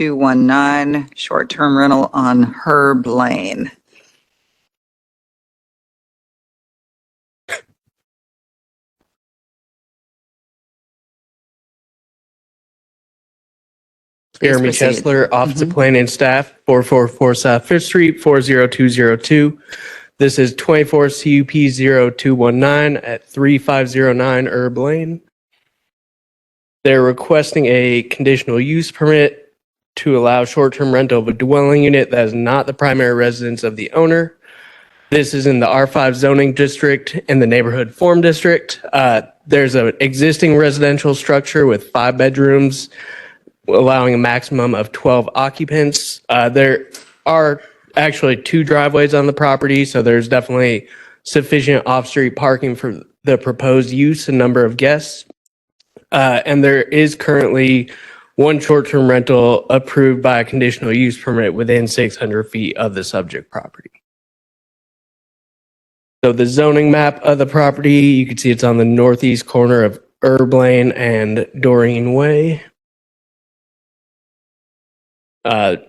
219, short-term rental on Herb Lane. Jeremy proceed. Chesler, Office of Planning and Staff, 444 South Fifth Street, 40202. This is 24 CUP 0219 at 3509 Herb Lane. They're requesting a conditional use permit to allow short-term rental of a dwelling unit that is not the primary residence of the owner. This is in the R5 zoning district in the neighborhood form district. There's an existing residential structure with 5 bedrooms, allowing a maximum of 12 occupants. There are actually 2 driveways on the property, so there's definitely sufficient off-street parking for the proposed use and number of guests. And there is currently 1 short-term rental approved by a conditional use permit within 600 feet of the subject property. So the zoning map of the property, you can see it's on the northeast corner of Herb Lane and Doreen Way.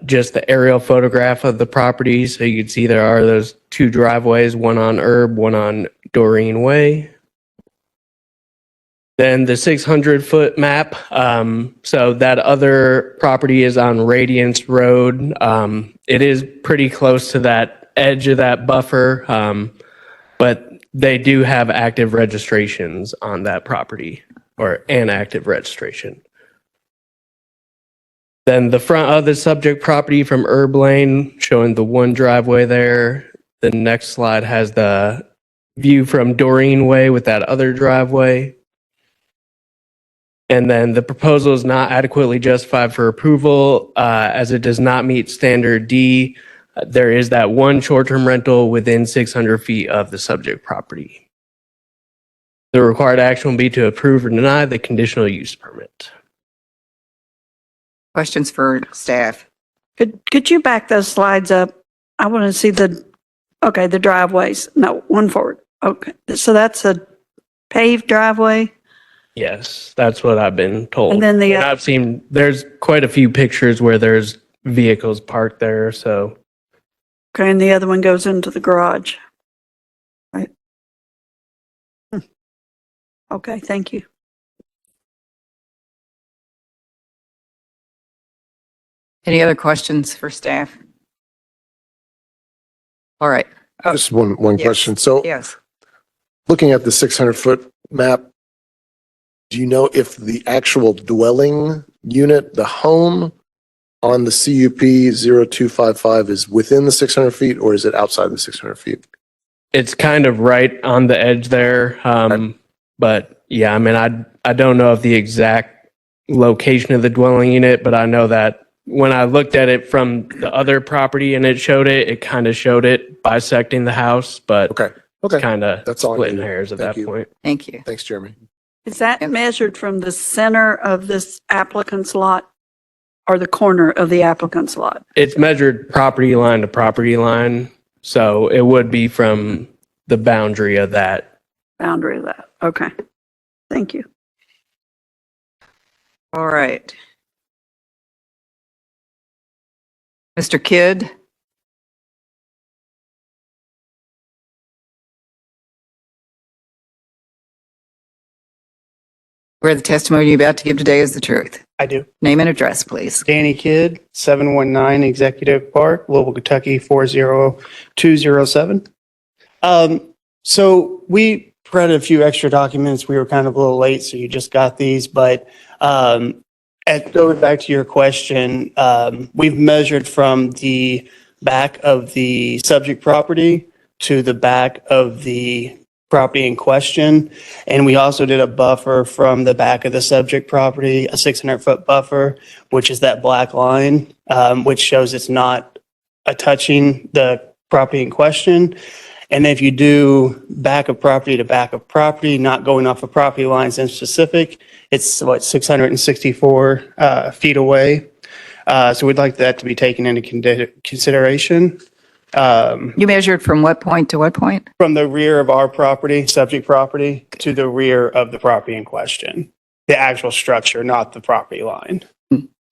Just the aerial photograph of the property. So you can see there are those 2 driveways, one on Herb, one on Doreen Way. Then the 600-foot map. So that other property is on Radiance Road. It is pretty close to that edge of that buffer, but they do have active registrations on that property, or an active registration. Then the front of the subject property from Herb Lane, showing the 1 driveway there. The next slide has the view from Doreen Way with that other driveway. And then the proposal is not adequately justified for approval as it does not meet standard D. There is that 1 short-term rental within 600 feet of the subject property. The required action will be to approve or deny the conditional use permit. Questions for staff? Could you back those slides up? I want to see the driveways. No, one forward. Okay, so that's a paved driveway? Yes, that's what I've been told. And then I've seen, there's quite a few pictures where there's vehicles parked there, so. Okay, and the other one goes into the garage. Right. Okay, thank you. Any other questions for staff? All right. Just one Yes. question. So Yes. looking at the 600-foot map, do you know if the actual dwelling unit, the home on the CUP 0255 is within the 600 feet or is it outside the 600 feet? It's kind of right on the edge there. But yeah, I mean, I don't know of the exact location of the dwelling unit, but I know that when I looked at it from the other property and it kind of showed it bisecting the house, but Okay. it's kind of That's all I splitting needed. hairs at Thank that you. point. Thank you. Thanks, Jeremy. Is that Yep. measured from the center of this applicant's lot or the corner of the applicant's lot? It's measured property line to property line, so it would be from the boundary of that. Boundary of that. Okay. Thank you. All right. Mr. Kidd? Where the testimony you're about to give today is the truth. I do. Name and address, please. Danny Kidd, 719 Executive Park, Louisville, Kentucky, 40207. So we printed a few extra documents. We were kind of a little late, so you just got these. But going back to your question, we've measured from the back of the subject property to the back of the property in question. And we also did a buffer from the back of the subject property, a 600-foot buffer, which is that black line, which shows it's not touching the property in question. And if you do back of property to back of property, not going off of property lines in specific, it's 664 feet away. So we'd like that to be taken into consideration. You measured from what point to what point? From the rear of our property, subject property, to the rear of the property in question. The actual structure, not the property line.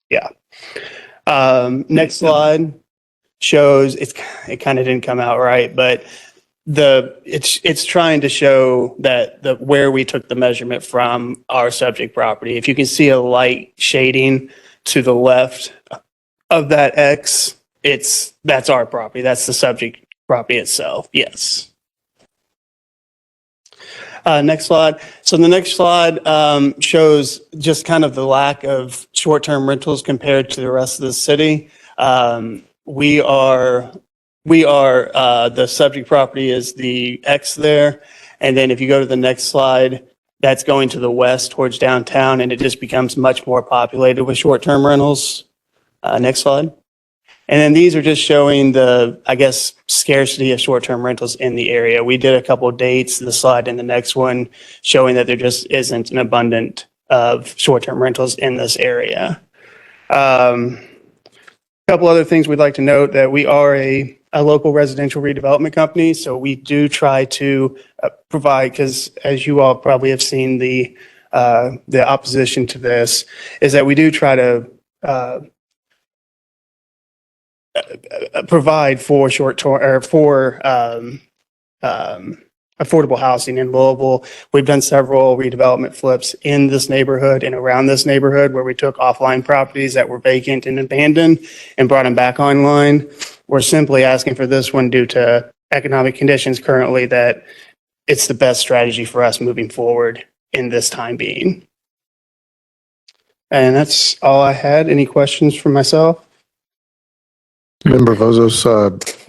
Yeah. Next slide shows, it kind of didn't come out right, but it's trying to show that where we took the measurement from our subject property. If you can see a light shading to the left of that X, that's our property. That's the subject property itself. Yes. Next slide. So the next slide shows just kind of the lack of short-term rentals compared to the rest of the city. We are the subject property is the X there. And then if you go to the next slide, that's going to the west towards downtown, and it just becomes much more populated with short-term rentals. Next slide. And then these are just showing the, I guess, scarcity of short-term rentals in the area. We did a couple of dates, the slide and the next one, showing that there just isn't an abundance of short-term rentals in this area. A couple other things we'd like to note, that we are a local residential redevelopment company, so we do try to provide, because as you all probably have seen, the opposition to this is that we do try to provide for short-term or for affordable housing in Louisville. We've done several redevelopment flips in this neighborhood and around this neighborhood where we took offline properties that were vacant and abandoned and brought them back online. We're simply asking for this one due to economic conditions currently that it's the best strategy for us moving forward in this time being. And that's all I had. Any questions from myself? Member Vozos,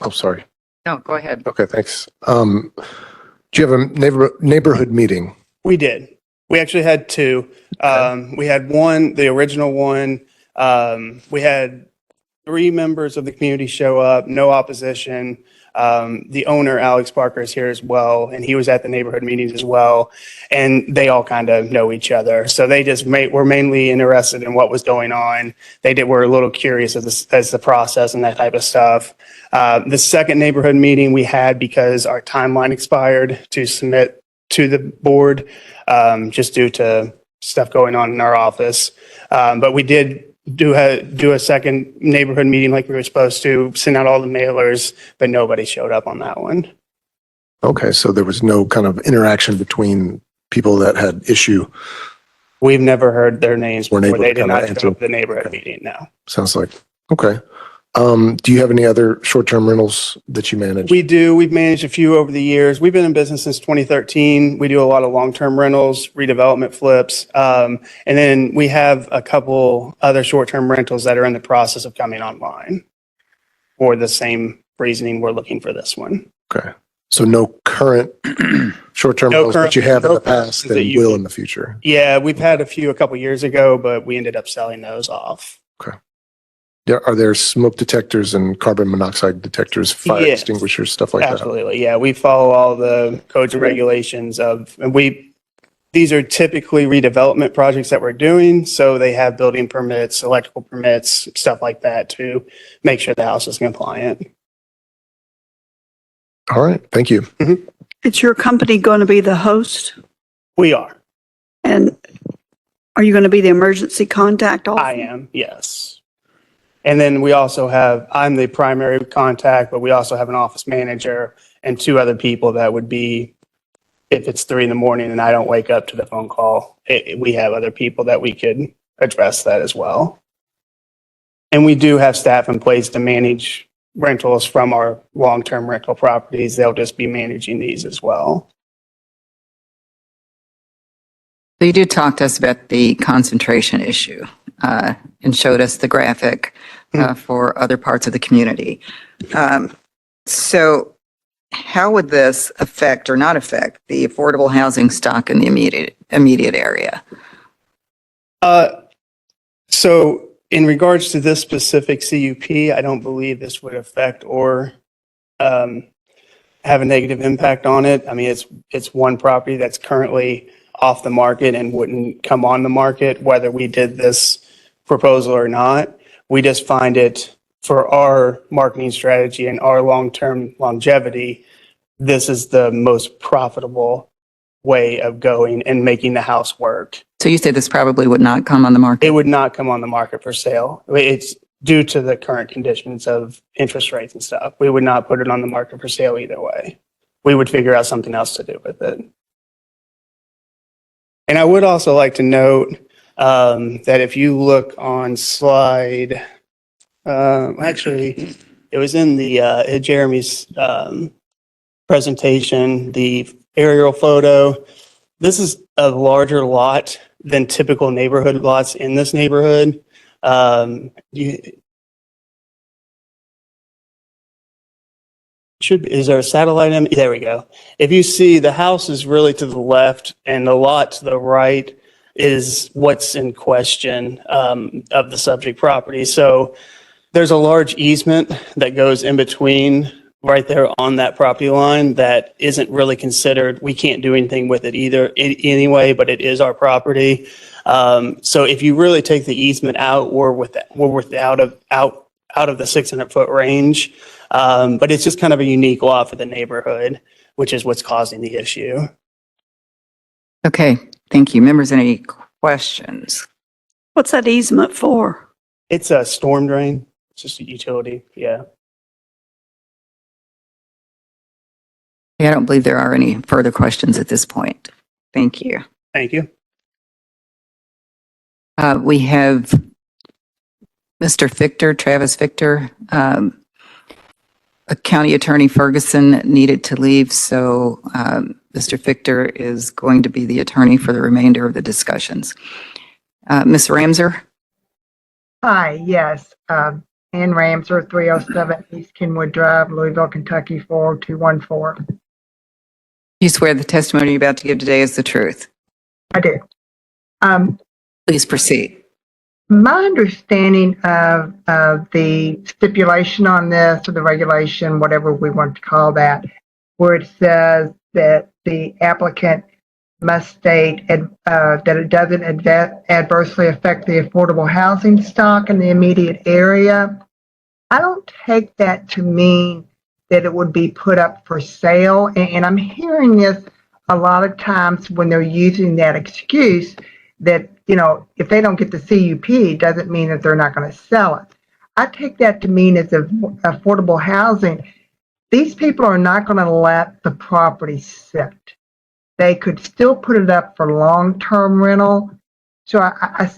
oh, sorry. No, go ahead. Okay, thanks. Do you have a neighborhood meeting? We did. We actually had two. We had one, the original one. We had 3 members of the community show up, no opposition. The owner, Alex Parker, is here as well, and he was at the neighborhood meetings as well. And they all kind of know each other. So they just were mainly interested in what was going on. Were a little curious as the process and that type of stuff. The second neighborhood meeting we had because our timeline expired to submit to the board, just due to stuff going on in our office. But we did do a second neighborhood meeting like we were supposed to, send out all the mailers, but nobody showed up on that one. Okay, so there was no kind of interaction between people that had issue. We've never heard their names Weren't before. able to They did kinda not answer. show up at the neighborhood meeting, no. Sounds like, okay. Do you have any other short-term rentals that you manage? We do. We've managed a few over the years. We've been in business since 2013. We do a lot of long-term rentals, redevelopment flips. And then we have a couple other short-term rentals that are in the process of coming online for the same reasoning we're looking for this one. Okay, so no current short-term No rentals, but you have in no the current past that and you will could- in the future. Yeah, we've had a few a couple years ago, but we ended up selling those off. Are there smoke detectors and carbon monoxide detectors, fire Yes. extinguishers, stuff like that? Absolutely. Yeah, we follow all the codes and regulations these are typically redevelopment projects that we're doing. So they have building permits, electrical permits, stuff like that to make sure the house is compliant. All right, thank you. Is your company going to be the host? We are. And are you going to be the emergency contact also? I am, yes. And then we also I'm the primary contact, but we also have an office manager and 2 other people that would be, if it's 3 in the morning and I don't wake up to the phone call, we have other people that we could address that as well. And we do have staff in place to manage rentals from our long-term rental properties. They'll just be managing these as well. So you did talk to us about the concentration issue and showed us the graphic for other parts of the community. So how would this affect or not affect the affordable housing stock in the immediate area? So in regards to this specific CUP, I don't believe this would affect or have a negative impact on it. I mean, it's one property that's currently off the market and wouldn't come on the market, whether we did this proposal or not. We just find it, for our marketing strategy and our long-term longevity, this is the most profitable way of going and making the house work. So you said this probably would not come on the market? It would not come on the market for sale. due to the current conditions of interest rates and stuff. We would not put it on the market for sale either way. We would figure out something else to do with it. And I would also like to note that if you look on slide, actually, it was in the Jeremy's presentation, the aerial photo. This is a larger lot than typical neighborhood lots in this neighborhood. Is there a satellite image? There we go. If you see, the house is really to the left and the lot to the right is what's in question of the subject property. So there's a large easement that goes in between right there on that property line that isn't really considered. We can't do anything with it either anyway, but it is our property. So if you really take the easement out, we're out of the 600-foot range. But it's just kind of a unique law for the neighborhood, which is what's causing the issue. Okay, thank you. Members, any questions? What's that easement for? It's a storm drain. It's just a utility. Yeah. I don't believe there are any further questions at this point. Thank you. Thank you. We have Mr. Victor, Travis Victor. County Attorney Ferguson needed to leave, so Mr. Victor is going to be the attorney for the remainder of the discussions. Ms. Ramser? Hi, yes. Ann Ramser, 307 East Kenwood Drive, Louisville, Kentucky, 40214. You swear the testimony you're about to give today is the truth? I do. Please proceed. My understanding of the stipulation on this, or the regulation, whatever we want to call that, where it says that the applicant must state that it doesn't adversely affect the affordable housing stock in the immediate area. I don't take that to mean that it would be put up for sale. And I'm hearing this a lot of times when they're using that excuse that, you know, if they don't get the CUP, doesn't mean that they're not going to sell it. I take that to mean as affordable housing. These people are not going to let the property sit. They could still put it up for long-term rental. So I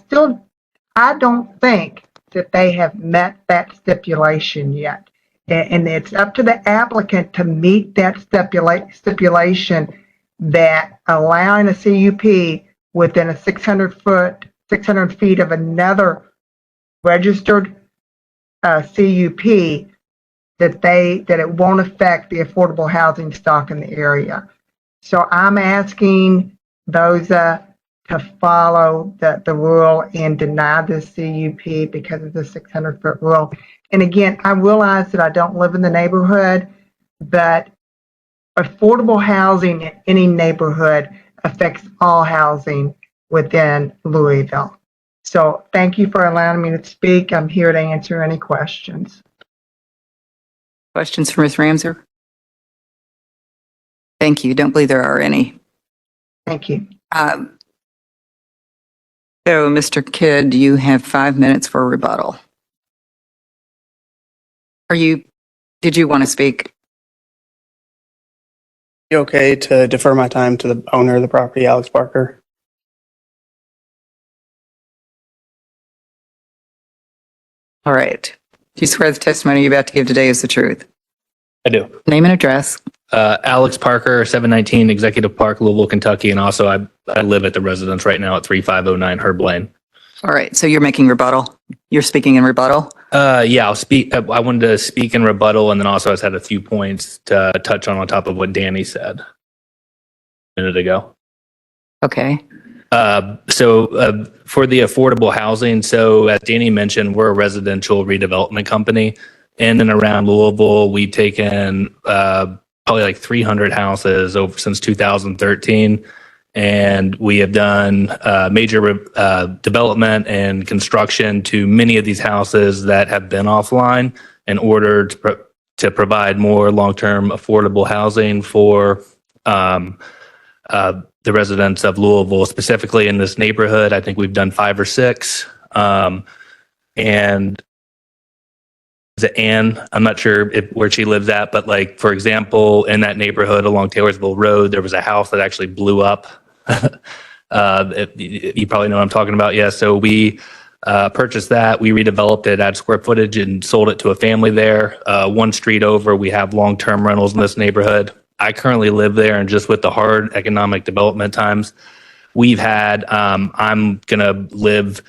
don't think that they have met that stipulation yet. And it's up to the applicant to meet that stipulation that allowing a CUP within a 600 feet of another registered CUP, that it won't affect the affordable housing stock in the area. So I'm asking those to follow the rule and deny this CUP because of the 600-foot rule. And again, I realize that I don't live in the neighborhood, but affordable housing in any neighborhood affects all housing within Louisville. So thank you for allowing me to speak. I'm here to answer any questions. Questions for Ms. Ramser? Thank you. Don't believe there are any. Thank you. So, Mr. Kidd, you have 5 minutes for rebuttal. Did you want to speak? You okay to defer my time to the owner of the property, Alex Parker? All right. Do you swear the testimony you're about to give today is the truth? I do. Name and address. Alex Parker, 719 Executive Park, Louisville, Kentucky. And also I live at the residence right now at 3509 Herb Lane. All right. So you're making rebuttal. You're speaking in rebuttal? Yeah, I'll speak. I wanted to speak in rebuttal, and then also I just had a few points to touch on top of what Danny said a minute ago. Okay. So for the affordable housing, so as Danny mentioned, we're a residential redevelopment company. In and around Louisville, we've taken probably like 300 houses over since 2013. And we have done major development and construction to many of these houses that have been offline in order to provide more long-term affordable housing for the residents of Louisville, specifically in this neighborhood. I think we've done 5 or 6. And is it Ann? I'm not sure where she lives at, but like, for example, in that neighborhood along Taylorsville Road, there was a house that actually blew up. You probably know what I'm talking about. Yeah. So we purchased that. We redeveloped it, added square footage, and sold it to a family there. One street over, we have long-term rentals in this neighborhood. I currently live there, and just with the hard economic development times, we've had, I'm going to live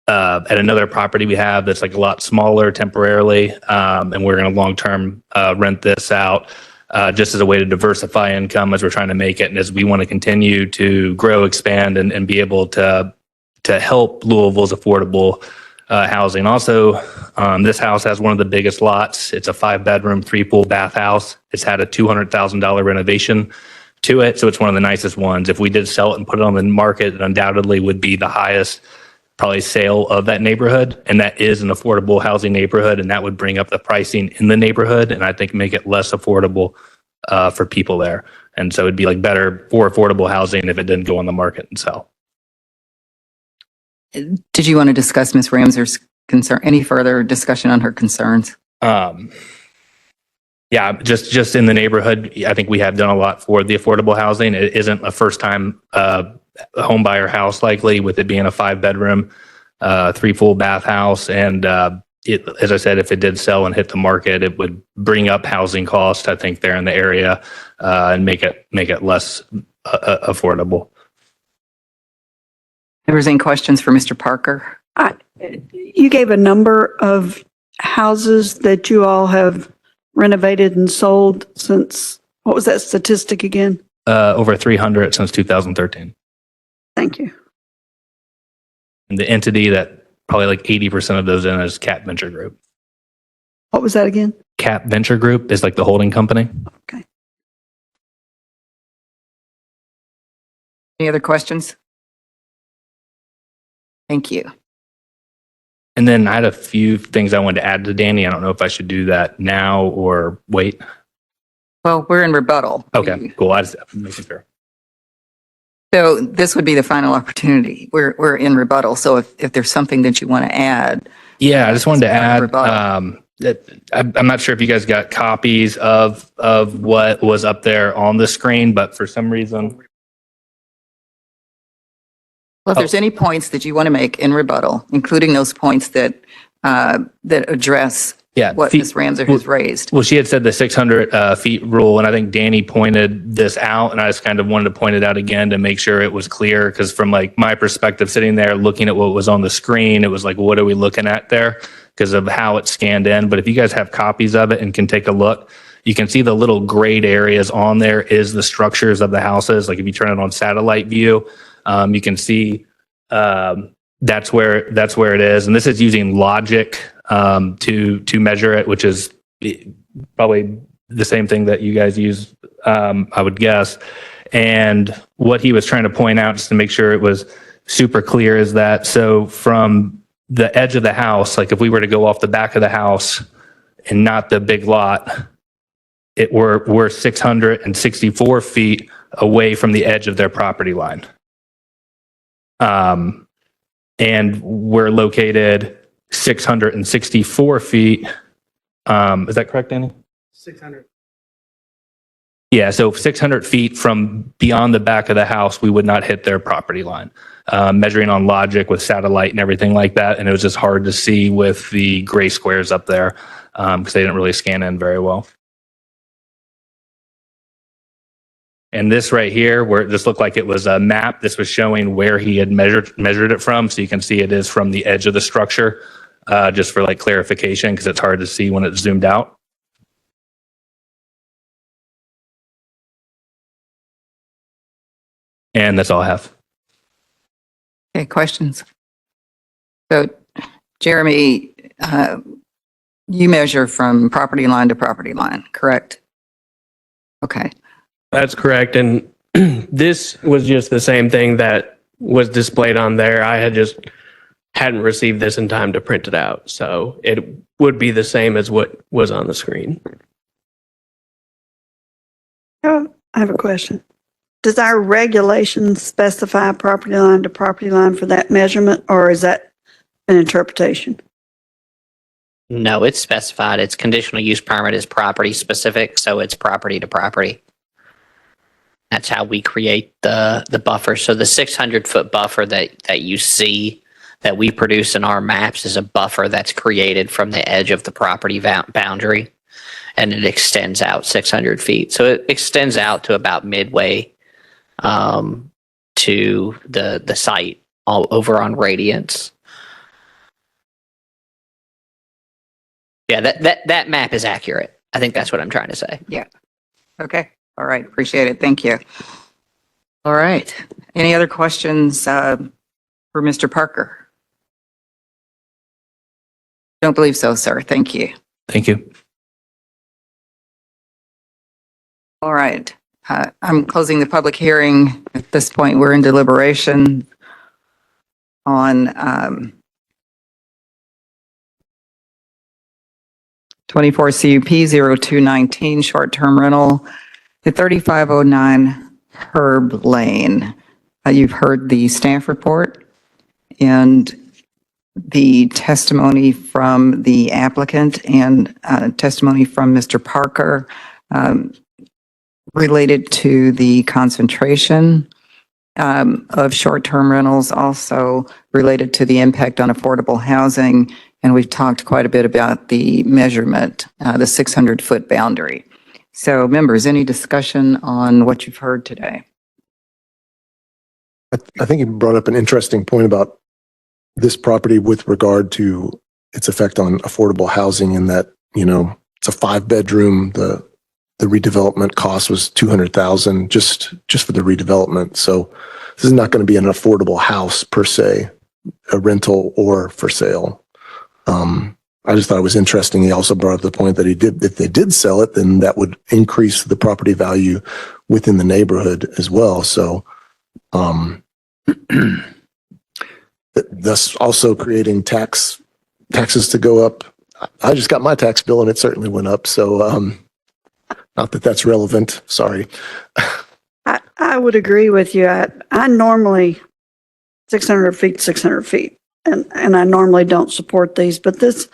at another property we have that's like a lot smaller temporarily, and we're going to long-term rent this out just as a way to diversify income as we're trying to make it, and as we want to continue to grow, expand, and be able to help Louisville's affordable housing. Also, this house has one of the biggest lots. It's a 5-bedroom, 3-pool bath house. It's had a $200,000 renovation to it, so it's one of the nicest ones. If we did sell it and put it on the market, it undoubtedly would be the highest probably sale of that neighborhood, and that is an affordable housing neighborhood, and that would bring up the pricing in the neighborhood, and I think make it less affordable for people there. And so it'd be like better for affordable housing if it didn't go on the market and sell. Did you want to discuss Ms. Ramser's concern, any further discussion on her concerns? Yeah, just in the neighborhood, I think we have done a lot for the affordable housing. It isn't a first time home buyer house likely, with it being a 5-bedroom, 3-full bath house. And as I said, if it did sell and hit the market, it would bring up housing costs, I think, there in the area, and make it less affordable. If there's any questions for Mr. Parker? You gave a number of houses that you all have renovated and sold since, what was that statistic again? Over 300 since 2013. Thank you. And the entity that probably like 80% of those in is Cap Venture Group. What was that again? Cap Venture Group is like the holding company. Okay. Any other questions? Thank you. And then I had a few things I wanted to add to Danny. I don't know if I should do that now or wait. Well, we're in rebuttal. Okay, cool. I just making sure. So this would be the final opportunity. We're in rebuttal. So if there's something that you want to add. Yeah, I just wanted to add, Rebuttal. that I'm not sure if you guys got copies of what was up there on the screen, but for some reason, Well, if there's any points that you want to make in rebuttal, including those points that address yeah, what Ms. Ramser has raised. well, she had said the 600 feet rule, and I think Danny pointed this out, and I just kind of wanted to point it out again to make sure it was clear, because from like my perspective, sitting there looking at what was on the screen, it was like, what are we looking at there? Because of how it's scanned in. But if you guys have copies of it and can take a look, you can see the little grayed areas on there is the structures of the houses. Like if you turn it on satellite view, you can see that's where it is. And this is using logic to measure it, which is probably the same thing that you guys use, I would guess. And what he was trying to point out, just to make sure it was super clear, is that so from the edge of the house, like if we were to go off the back of the house and not the big lot, we're 664 feet away from the edge of their property line. And we're located 664 feet. Is that correct, Danny? 600. Yeah, so 600 feet from beyond the back of the house, we would not hit their property line. Measuring on logic with satellite and everything like that. And it was just hard to see with the gray squares up there because they didn't really scan in very well. And this right here, where this looked like it was a map, this was showing where he had measured it from. So you can see it is from the edge of the structure, just for like clarification, because it's hard to see when it's zoomed out. And that's all I have. Okay, questions? So Jeremy, you measure from property line to property line, correct? Okay. That's correct. And this was just the same thing that was displayed on there. I hadn't received this in time to print it out. So it would be the same as what was on the screen. Oh, I have a question. Does our regulations specify property line to property line for that measurement, or is that an interpretation? No, it's specified. It's conditional use permit is property specific, so it's property to property. That's how we create the buffer. So the 600-foot buffer that you see that we produce in our maps is a buffer that's created from the edge of the property boundary, and it extends out 600 feet. So it extends out to about midway to the site all over on Radiance. Yeah, that map is accurate. I think that's what I'm trying to say. Okay. All right. Appreciate it. Thank you. All right. Any other questions for Mr. Parker? Don't believe so, sir. Thank you. Thank you. All right. I'm closing the public hearing. At this point, we're in deliberation on 24 CUP 0219 short-term rental at 3509 Herb Lane. You've heard the staff report and the testimony from the applicant and testimony from Mr. Parker related to the concentration of short-term rentals, also related to the impact on affordable housing. And we've talked quite a bit about the measurement, the 600-foot boundary. So members, any discussion on what you've heard today? I think you brought up an interesting point about this property with regard to its effect on affordable housing, in that, it's a 5-bedroom. The redevelopment cost was $200,000 just for the redevelopment. So this is not going to be an affordable house per se, a rental or for sale. I just thought it was interesting. He also brought up the point that if they did sell it, then that would increase the property value within the neighborhood as well. So, thus also creating taxes to go up. I just got my tax bill and it certainly went up. So, not that that's relevant. Sorry. I would agree with you. I normally 600 feet. And I normally don't support these, but this,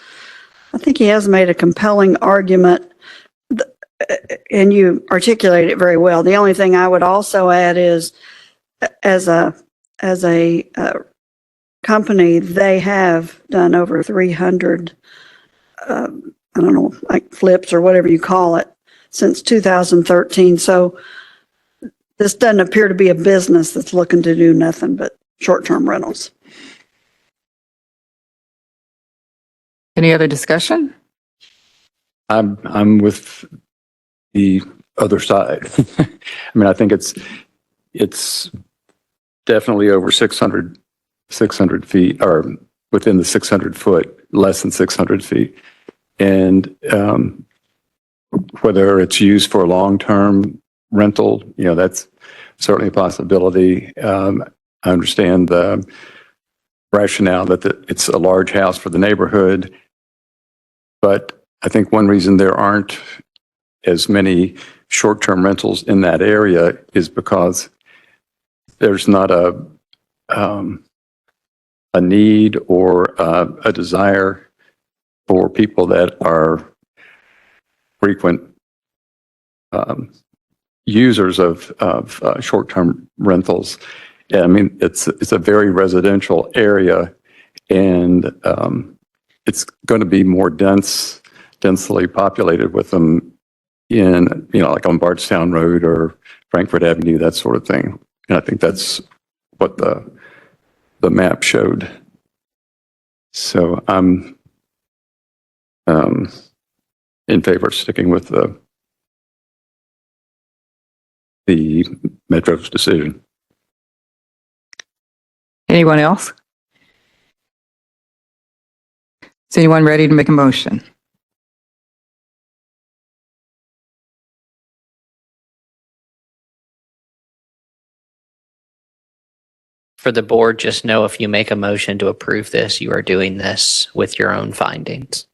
I think he has made a compelling argument and you articulate it very well. The only thing I would also add is as a company, they have done over 300, I don't know, like flips or whatever you call it, since 2013. So this doesn't appear to be a business that's looking to do nothing but short-term rentals. Any other discussion? I'm with the other side. I mean, I think it's definitely over 600 feet, or within the 600 foot, less than 600 feet. And whether it's used for long-term rental, that's certainly a possibility. I understand the rationale that it's a large house for the neighborhood. But I think one reason there aren't as many short-term rentals in that area is because there's not a need or a desire for people that are frequent users of short-term rentals. I mean, it's a very residential area, and it's going to be more densely populated with them in, like on Bardstown Road or Frankfurt Avenue, that sort of thing. And I think that's what the map showed. So I'm in favor of sticking with the Metro's decision. Anyone else? Is anyone ready to make a motion? For the board, just know if you make a motion to approve this, you are doing this with your own findings.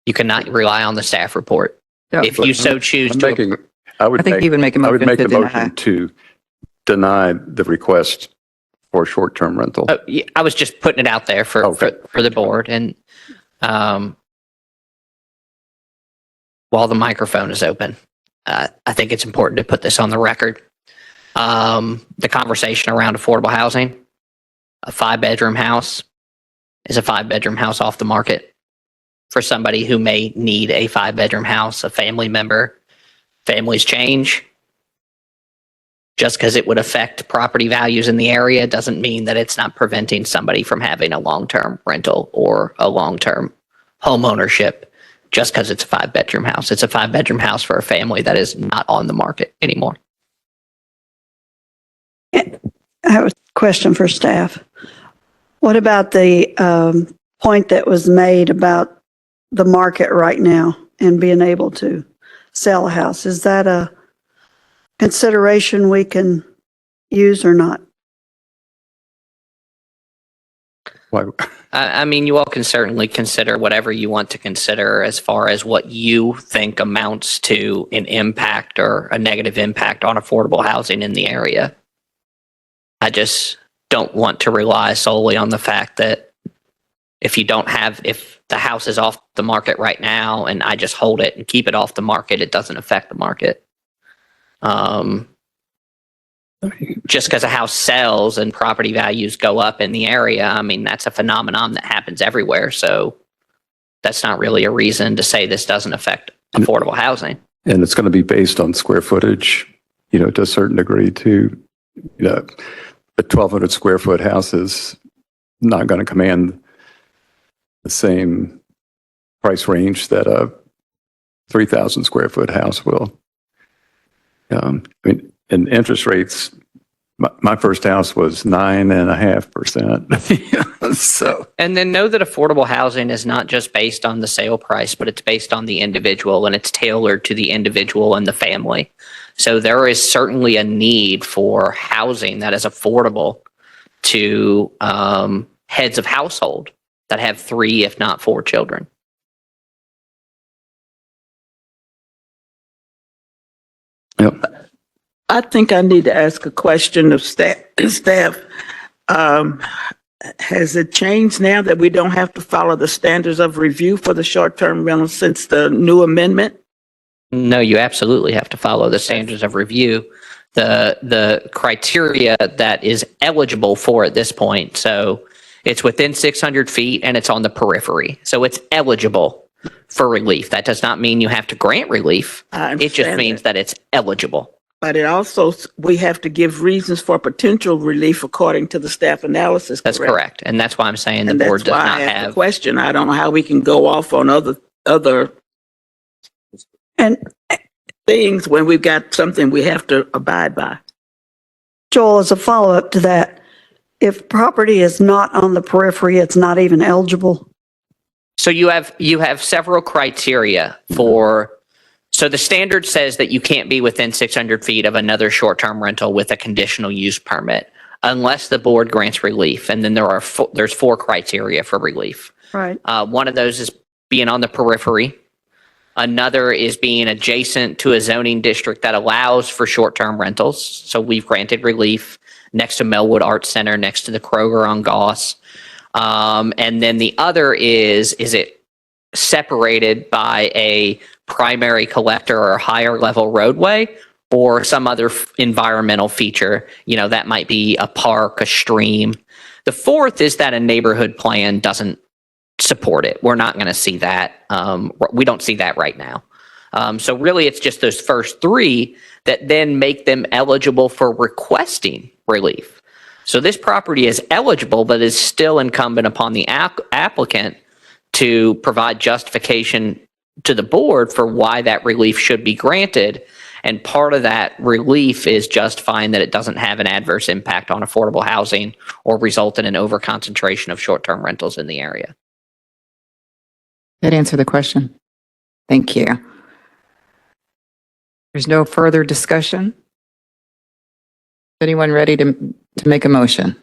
You cannot rely on the staff report. Yeah. If you so choose I to. would I think make, he would make a I would motion make to a deny. motion to deny the request for short-term rental? Yeah, I was just putting it out there for, Okay. for the board. And while the microphone is open, I think it's important to put this on the record. The conversation around affordable housing, a 5-bedroom house is a 5-bedroom house off the market for somebody who may need a 5-bedroom house, a family member. Families change. Just because it would affect property values in the area doesn't mean that it's not preventing somebody from having a long-term rental or a long-term home ownership just because it's a 5-bedroom house. It's a 5-bedroom house for a family that is not on the market anymore. I have a question for staff. What about the point that was made about the market right now and being able to sell a house? Is that a consideration we can use or not? Why? I mean, you all can certainly consider whatever you want to consider as far as what you think amounts to an impact or a negative impact on affordable housing in the area. I just don't want to rely solely on the fact that if the house is off the market right now and I just hold it and keep it off the market, it doesn't affect the market. Just because a house sells and property values go up in the area, I mean, that's a phenomenon that happens everywhere. So that's not really a reason to say this doesn't affect affordable housing. And it's going to be based on square footage, to a certain degree too. A 1,200 square foot house is not going to command the same price range that a 3,000 square foot house will. And interest rates, my first house was 9.5%. So. And then know that affordable housing is not just based on the sale price, but it's based on the individual and it's tailored to the individual and the family. So there is certainly a need for housing that is affordable to heads of household that have 3, if not 4 children. Yep. I think I need to ask a question of staff. Has it changed now that we don't have to follow the standards of review for the short-term rental since the new amendment? No, you absolutely have to follow the standards of review. The criteria that is eligible for at this point. So it's within 600 feet and it's on the periphery. So it's eligible for relief. That does not mean you have to grant relief. It just means that it's eligible. But it also, we have to give reasons for potential relief according to the staff analysis. That's correct. And that's why I'm saying the And board that's does why not I asked the have. question. I don't know how we can go off on other And things when we've got something we have to abide by. Joel, as a follow-up to that, if property is not on the periphery, it's not even eligible. So you have several criteria for. So the standard says that you can't be within 600 feet of another short-term rental with a conditional use permit unless the board grants relief. And then there's 4 criteria for relief. Right. One of those is being on the periphery. Another is being adjacent to a zoning district that allows for short-term rentals. So we've granted relief next to Melwood Arts Center, next to the Kroger on Goss. And then the other is it separated by a primary collector or higher level roadway or some other environmental feature, that might be a park, a stream. The 4th is that a neighborhood plan doesn't support it. We're not going to see that. We don't see that right now. So really it's just those first 3 that then make them eligible for requesting relief. So this property is eligible, but is still incumbent upon the applicant to provide justification to the board for why that relief should be granted. And part of that relief is justifying that it doesn't have an adverse impact on affordable housing or result in an overconcentration of short-term rentals in the area. That answered the question. Thank you. There's no further discussion. Anyone ready to make a motion?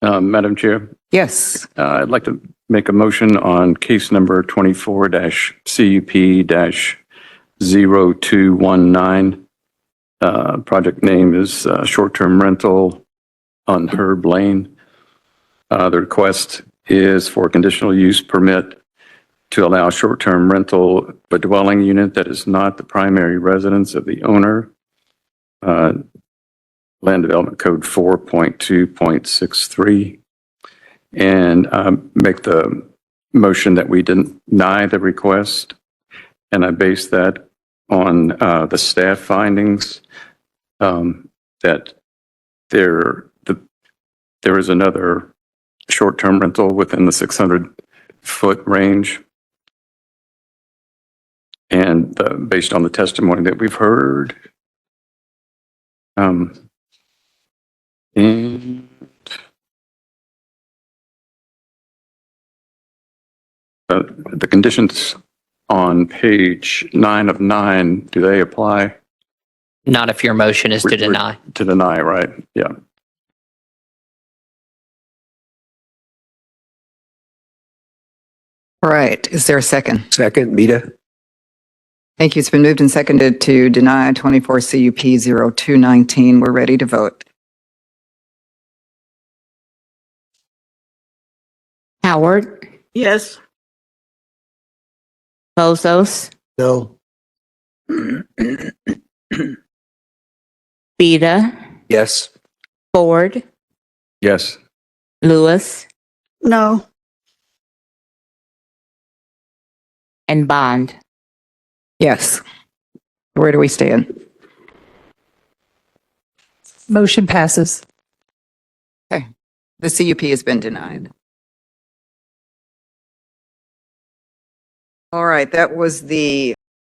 Madam Chair, Yes. I'd like to make a motion on case number 24-CUP-0219. Project name is short-term rental on Herb Lane. The request is for a conditional use permit to allow short-term rental of a dwelling unit that is not the primary residence of the owner. Land Development Code 4.2.63. And make the motion that we deny the request. And I base that on the staff findings that there is another short-term rental within the 600-foot range. And based on the testimony that we've heard. And the conditions on page 9 of 9, do they apply? Not if your motion is to deny. To deny, right? Yeah. All right, is there a second? Second, Mita. Thank you. It's been moved and seconded to deny 24 CUP 0219. We're ready to vote. Howard, Yes. Bozos, No. Beta, Yes. Ford, Yes. Lewis, No, and Bond. Yes. Where do we stand? Motion passes. The CUP has been denied. All right, that was the